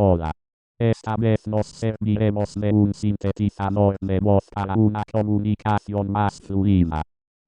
Hola. Esta vez nos serviremos de un sintetizador de voz para una comunicación más fluida.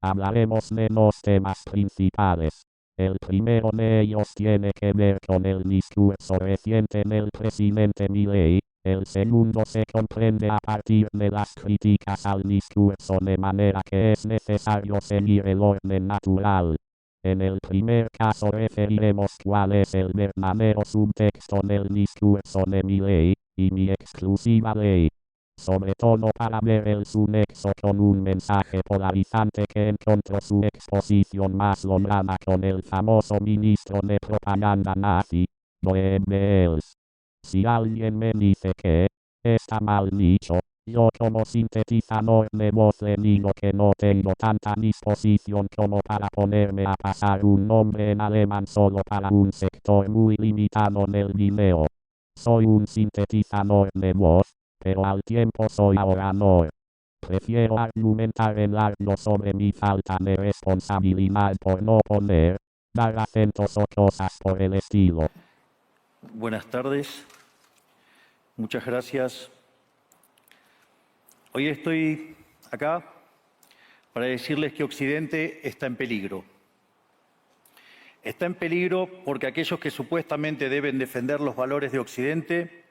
Hablaremos de dos temas principales. El primero de ellos tiene que ver con el discurso reciente del presidente Milei. El segundo se comprende a partir de las críticas al discurso, de manera que es necesario seguir el orden natural. En el primer caso referiremos cuál es el verdadero subtexto del discurso de Milei, y mi exclusiva ley. Sobre todo para ver su nexo con un mensaje polarizante que encontró su exposición más lograda con el famoso ministro de propaganda nazi, Goebbels. Si alguien me dice que está mal dicho, yo como sintetizador de voz le digo que no tengo tanta disposición como para ponerme a pasar un nombre en alemán solo para un sector muy limitado del video. Soy un sintetizador de voz, pero al tiempo soy orador. Prefiero argumentar en largo sobre mi falta de responsabilidad por no dar acentos o cosas por el estilo. Buenas tardes. Muchas gracias. Hoy estoy acá para decirles que Occidente está en peligro. Está en peligro porque aquellos que supuestamente deben defender los valores de Occidente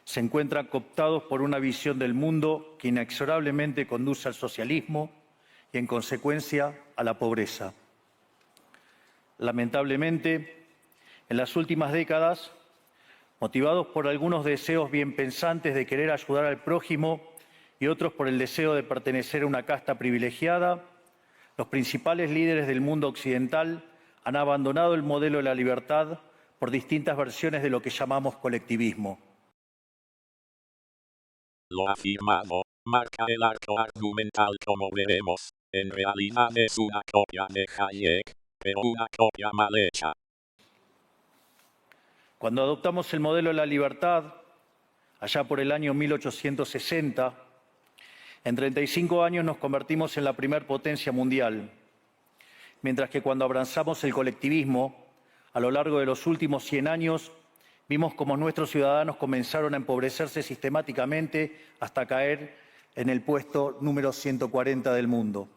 se encuentran cooptados por una visión del mundo que inexorablemente conduce al socialismo y, en consecuencia, a la pobreza. Lamentablemente, en las últimas décadas, motivados por algunos deseos bien pensantes de querer ayudar al prójimo y otros por el deseo de pertenecer a una casta privilegiada, los principales líderes del mundo occidental han abandonado el modelo de la libertad por distintas versiones de lo que llamamos colectivismo. Lo afirmado marca el arco argumental, como veremos. En realidad es una copia de Hayek, pero una copia mal hecha. Cuando adoptamos el modelo de la libertad, allá por el año 1860, en 35 años nos convertimos en la primer potencia mundial, mientras que cuando abrazamos el colectivismo, a lo largo de los últimos 100 años, vimos cómo nuestros ciudadanos comenzaron a empobrecerse sistemáticamente hasta caer en el puesto número 140 del mundo.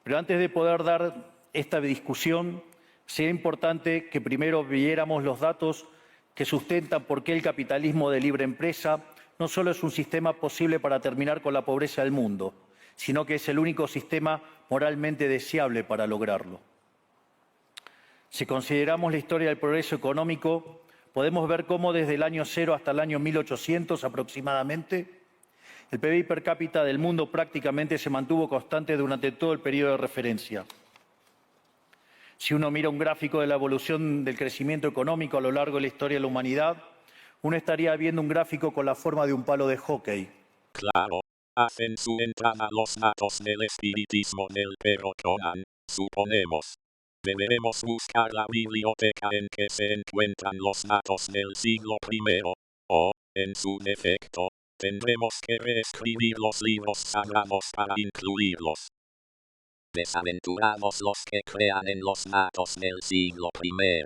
Pero antes de poder dar esta discusión, sería importante que primero viéramos los datos que sustentan por qué el capitalismo de libre empresa no solo es un sistema posible para terminar con la pobreza del mundo, sino que es el único sistema moralmente deseable para lograrlo. Si consideramos la historia del progreso económico, podemos ver cómo desde el año 0 hasta el año 1800 aproximadamente, el PBI per cápita del mundo prácticamente se mantuvo constante durante todo el periodo de referencia. Si uno mira un gráfico de la evolución del crecimiento económico a lo largo de la historia de la humanidad, uno estaría viendo un gráfico con la forma de un palo de hockey. Claro, hacen su entrada los datos del espiritismo del perro Conan, suponemos. Deberemos buscar la biblioteca en que se encuentran los datos del siglo I, o, en su defecto, tendremos que reescribir los libros sagrados para incluirlos. Desaventurados los que crean en los datos del siglo I,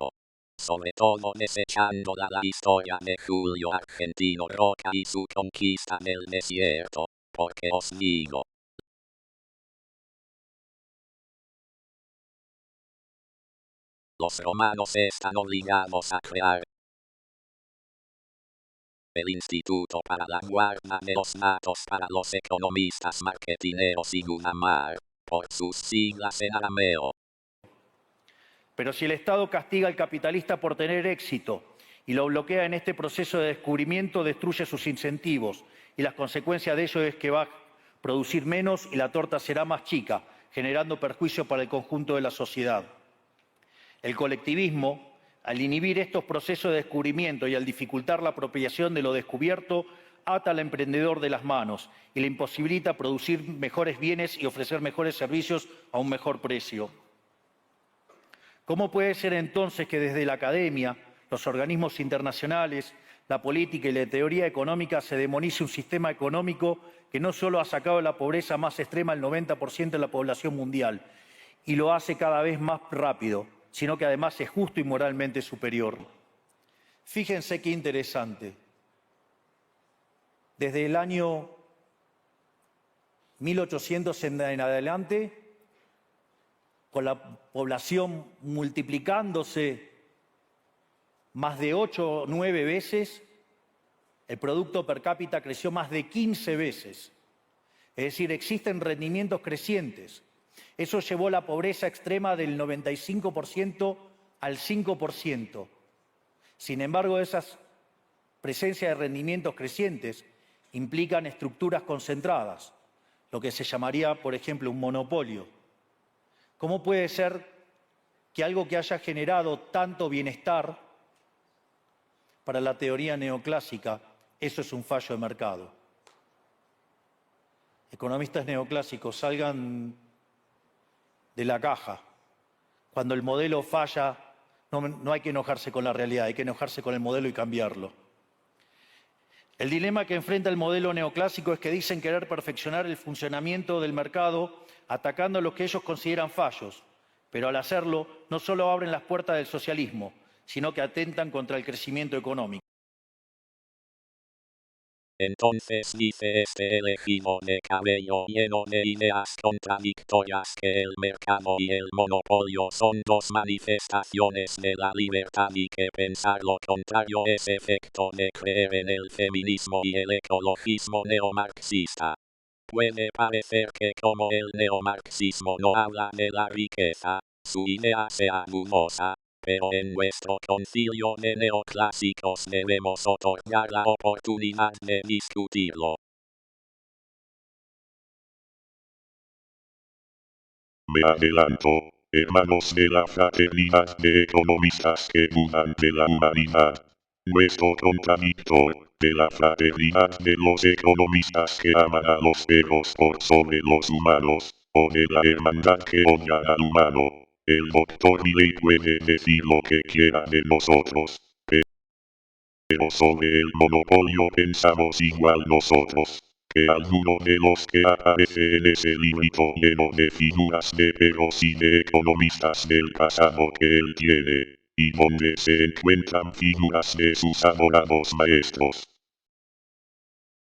sobre todo desechando la historia de Julio Argentino Roca y su conquista del desierto, porque os digo, los romanos están obligados a crear el Instituto para la Guarda de los Datos para los Economistas Marketineros y Gunamar, por sus siglas en arameo. Pero si el Estado castiga al capitalista por tener éxito y lo bloquea en este proceso de descubrimiento, destruye sus incentivos, y las consecuencias de ello es que va a producir menos y la torta será más chica, generando perjuicio para el conjunto de la sociedad. El colectivismo, al inhibir estos procesos de descubrimiento y al dificultar la apropiación de lo descubierto, ata al emprendedor de las manos y le imposibilita producir mejores bienes y ofrecer mejores servicios a un mejor precio. ¿Cómo puede ser entonces que desde la academia, los organismos internacionales, la política y la teoría económica se demonice un sistema económico que no solo ha sacado de la pobreza más extrema al 90% de la población mundial y lo hace cada vez más rápido, sino que además es justo y moralmente superior? Fíjense qué interesante. Desde el año 1800 en adelante, con la población multiplicándose más de 8 o 9 veces, el producto per cápita creció más de 15 veces. Es decir, existen rendimientos crecientes. Eso llevó la pobreza extrema del 95% al 5%. Sin embargo, esas presencias de rendimientos crecientes implican estructuras concentradas, lo que se llamaría, por ejemplo, un monopolio. ¿Cómo puede ser que algo que haya generado tanto bienestar para la teoría neoclásica, eso es un fallo de mercado? Economistas neoclásicos, salgan de la caja. Cuando el modelo falla, no hay que enojarse con la realidad, hay que enojarse con el modelo y cambiarlo. El dilema que enfrenta el modelo neoclásico es que dicen querer perfeccionar el funcionamiento del mercado atacando lo que ellos consideran fallos, pero al hacerlo no solo abren las puertas del socialismo, sino que atentan contra el crecimiento económico. Entonces dice este elegido de cabello lleno de ideas contradictorias que el mercado y el monopolio son dos manifestaciones de la libertad y que pensar lo contrario es efecto de creer en el feminismo y el ecologismo neomarxista. Puede parecer que como el neomarxismo no habla de la riqueza, su idea sea dudosa. Pero en nuestro concilio de neoclásicos debemos otorgar la oportunidad de discutirlo. Me adelanto, hermanos de la fraternidad de economistas que dudan de la humanidad. Nuestro contradictor, de la fraternidad de los economistas que aman a los perros por sobre los humanos, o de la hermandad que odia al humano. El doctor Milley puede decir lo que quiera de nosotros, pero sobre el monopolio pensamos igual nosotros, que alguno de los que aparece en ese librito lleno de figuras de perros y de economistas del pasado que él tiene, y donde se encuentran figuras de sus adorados maestros.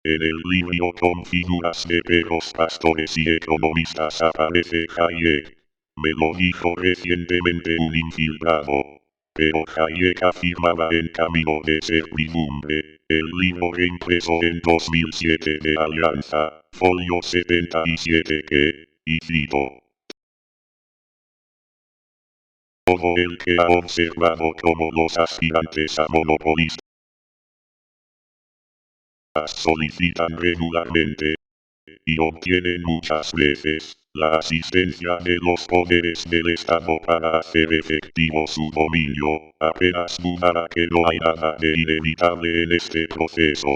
En el libro con figuras de perros pastores y economistas aparece Hayek. Me lo dijo recientemente un infiltrado. Pero Hayek afirmaba en Camino de Servidumbre, el libro reimpreso en 2007 de Alianza, folio 77 que, y cito, todo el que ha observado cómo los aspirantes a monopolistas solicitan regularmente, y obtienen muchas veces, la asistencia de los poderes del Estado para hacer efectivo su dominio, apenas dudará que no hay nada de inevitable en este proceso.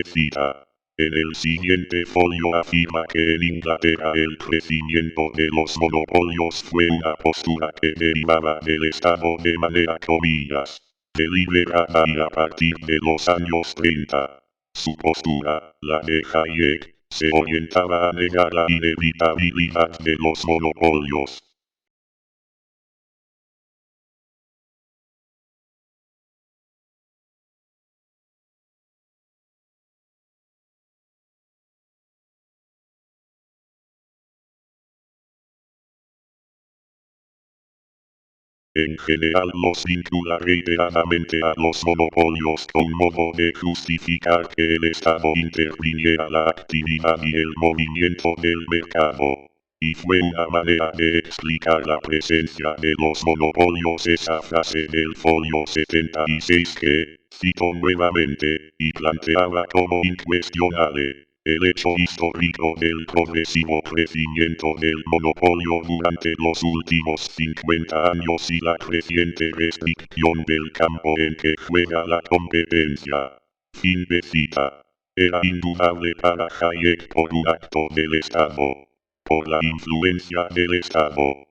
Cita. En el siguiente folio afirma que en Inglaterra el crecimiento de los monopolios fue una postura que derivaba del Estado de manera comillas, deliberada y a partir de los años 30. Su postura, la de Hayek, se orientaba a negar la inevitabilidad de los monopolios. En general los vincula reiteradamente a los monopolios con modo de justificar que el Estado interviniera la actividad y el movimiento del mercado. Y fue una manera de explicar la presencia de los monopolios esa frase del folio 76 que, cito nuevamente, y planteaba como incuestionable. El hecho histórico del progresivo crecimiento del monopolio durante los últimos 50 años y la creciente restricción del campo en que juega la competencia. Fin de cita. Era indudable para Hayek por un acto del Estado. Por la influencia del Estado.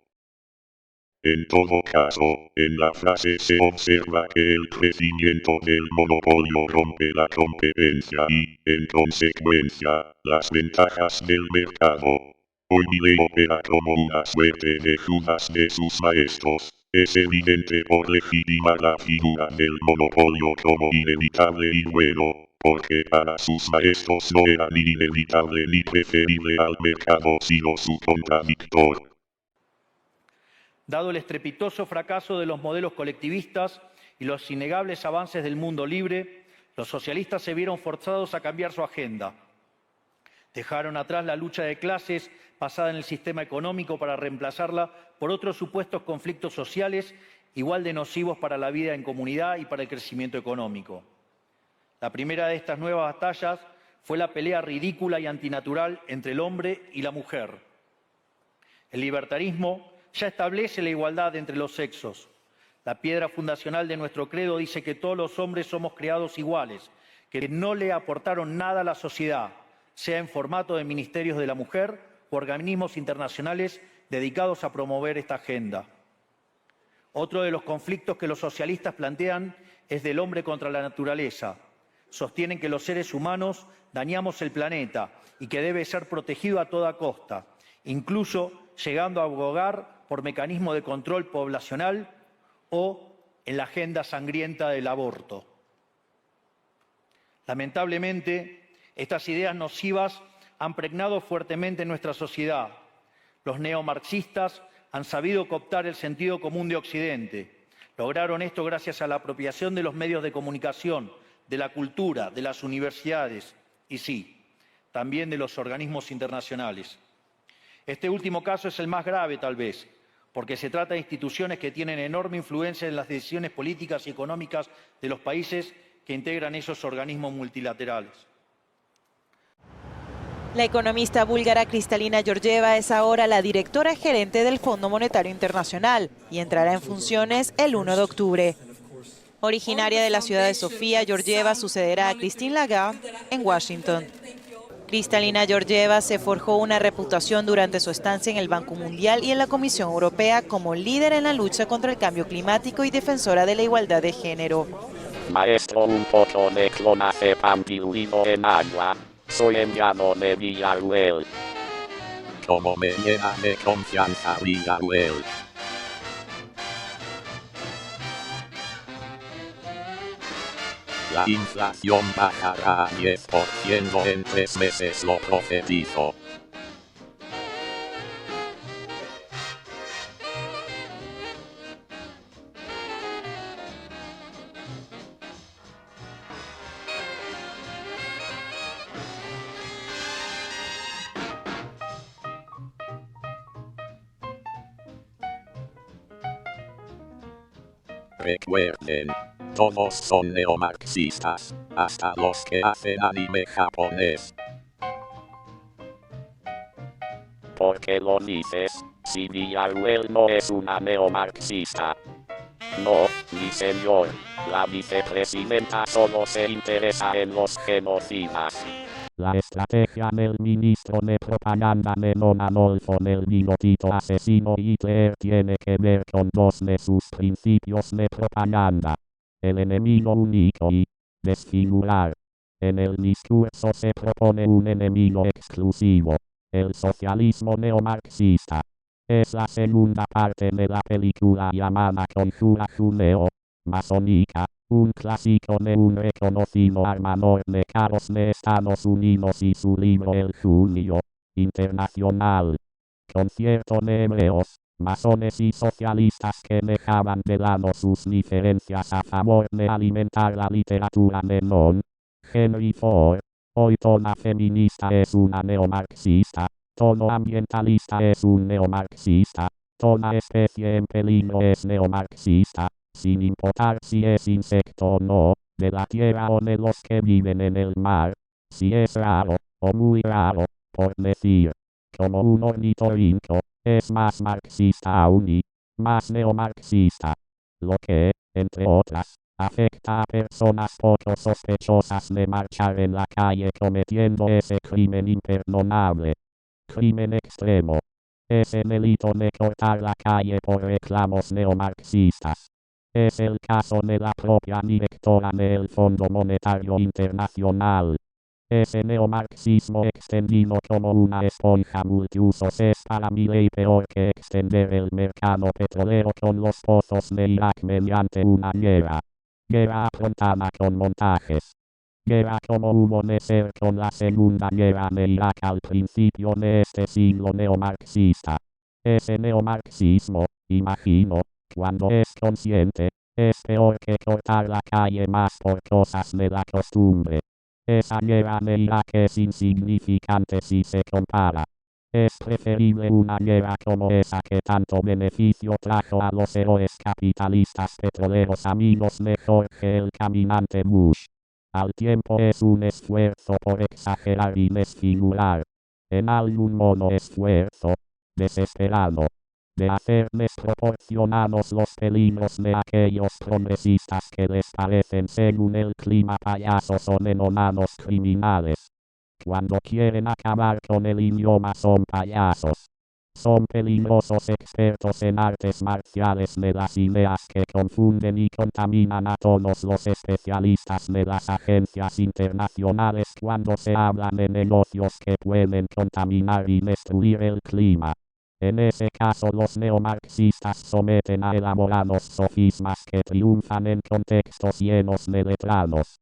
En todo caso, en la frase se observa que el crecimiento del monopolio rompe la competencia y, en consecuencia, las ventajas del mercado. Hoy Milley opera como una suerte de Judas de sus maestros, es evidente por legitimar la figura del monopolio como inevitable y bueno, porque para sus maestros no era ni inevitable ni preferible al mercado sino su contradictor. Dado el estrepitoso fracaso de los modelos colectivistas y los innegables avances del mundo libre, los socialistas se vieron forzados a cambiar su agenda. Dejaron atrás la lucha de clases basada en el sistema económico para reemplazarla por otros supuestos conflictos sociales igual de nocivos para la vida en comunidad y para el crecimiento económico. La primera de estas nuevas batallas fue la pelea ridícula y antinatural entre el hombre y la mujer. El libertarismo ya establece la igualdad entre los sexos. La piedra fundacional de nuestro credo dice que todos los hombres somos creados iguales, que no le aportaron nada a la sociedad, sea en formato de ministerios de la mujer o organismos internacionales dedicados a promover esta agenda. Otro de los conflictos que los socialistas plantean es del hombre contra la naturaleza. Sostienen que los seres humanos dañamos el planeta y que debe ser protegido a toda costa, incluso llegando a abogar por mecanismos de control poblacional o en la agenda sangrienta del aborto. Lamentablemente, estas ideas nocivas han pregnado fuertemente en nuestra sociedad. Los neomarxistas han sabido cooptar el sentido común de Occidente. Lograron esto gracias a la apropiación de los medios de comunicación, de la cultura, de las universidades y sí, también de los organismos internacionales. Este último caso es el más grave, tal vez, porque se trata de instituciones que tienen enorme influencia en las decisiones políticas y económicas de los países que integran esos organismos multilaterales. La economista búlgara Kristalina Georgieva es ahora la directora gerente del Fondo Monetario Internacional y entrará en funciones el 1 de octubre. Originaria de la ciudad de Sofía, Georgieva sucederá a Christine Lagarde en Washington. Kristalina Georgieva se forjó una reputación durante su estancia en el Banco Mundial y en la Comisión Europea como líder en la lucha contra el cambio climático y defensora de la igualdad de género. Maestro, un poco de clonazepam diluido en agua. Soy enviado de Villarruel. Como me llena de confianza Villarruel. La inflación bajará a 10% en 3 meses, lo profetizo. Recuerden, todos son neomarxistas, hasta los que hacen anime japonés. ¿Por qué lo dices? Si Villarruel no es una neomarxista. No, mi señor, la vicepresidenta solo se interesa en los genocidas. La estrategia del ministro de propaganda de Don Adolfo del bigotito asesino Hitler tiene que ver con dos de sus principios de propaganda. El enemigo único y desfigurar. En el discurso se propone un enemigo exclusivo, el socialismo neomarxista. Es la segunda parte de la película llamada Conjura Judeo-Masónica, un clásico de un reconocido armador de carros de Estados Unidos y su libro El Judío Internacional. Concierto de hebreos, masones y socialistas que dejaban de lado sus diferencias a favor de alimentar la literatura de Don Henry Ford. Hoy toda feminista es una neomarxista. Todo ambientalista es un neomarxista. Toda especie en peligro es neomarxista, sin importar si es insecto o no, de la tierra o de los que viven en el mar. Si es raro, o muy raro, por decir, como un ornitorrinco, es más marxista aún y más neomarxista. Lo que, entre otras, afecta a personas poco sospechosas de marchar en la calle cometiendo ese crimen imperdonable. Crimen extremo. Ese delito de cortar la calle por reclamos neomarxistas. Es el caso de la propia directora del Fondo Monetario Internacional. Ese neomarxismo extendido como una esponja multiusos es para mi ley peor que extender el mercado petrolero con los pozos de Irak mediante una guerra. Guerra afrontada con montajes. Guerra como hubo de ser con la Segunda Guerra de Irak al principio de este siglo neomarxista. Ese neomarxismo, imagino, cuando es consciente, es peor que cortar la calle más por cosas de la costumbre. Esa guerra de Irak es insignificante si se compara. Es preferible una guerra como esa que tanto beneficio trajo a los héroes capitalistas petroleros amigos de Jorge el Caminante Bush. Al tiempo es un esfuerzo por exagerar y desfigurar. En algún modo esfuerzo, desesperado, de hacer desproporcionados los peligros de aquellos progresistas que les parecen según el clima payasos o denominados criminales. Cuando quieren acabar con el idioma son payasos. Son peligrosos expertos en artes marciales de las ideas que confunden y contaminan a todos los especialistas de las agencias internacionales cuando se habla de negocios que pueden contaminar y destruir el clima. En ese caso los neomarxistas someten a elaborados sofismas que triunfan en contextos llenos de letrados.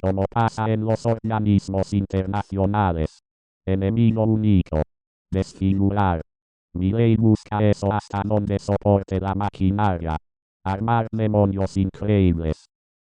Como pasa en los organismos internacionales. Enemigo único. Desfigurar. Mi ley busca eso hasta donde soporte la maquinaria. Armar demonios increíbles.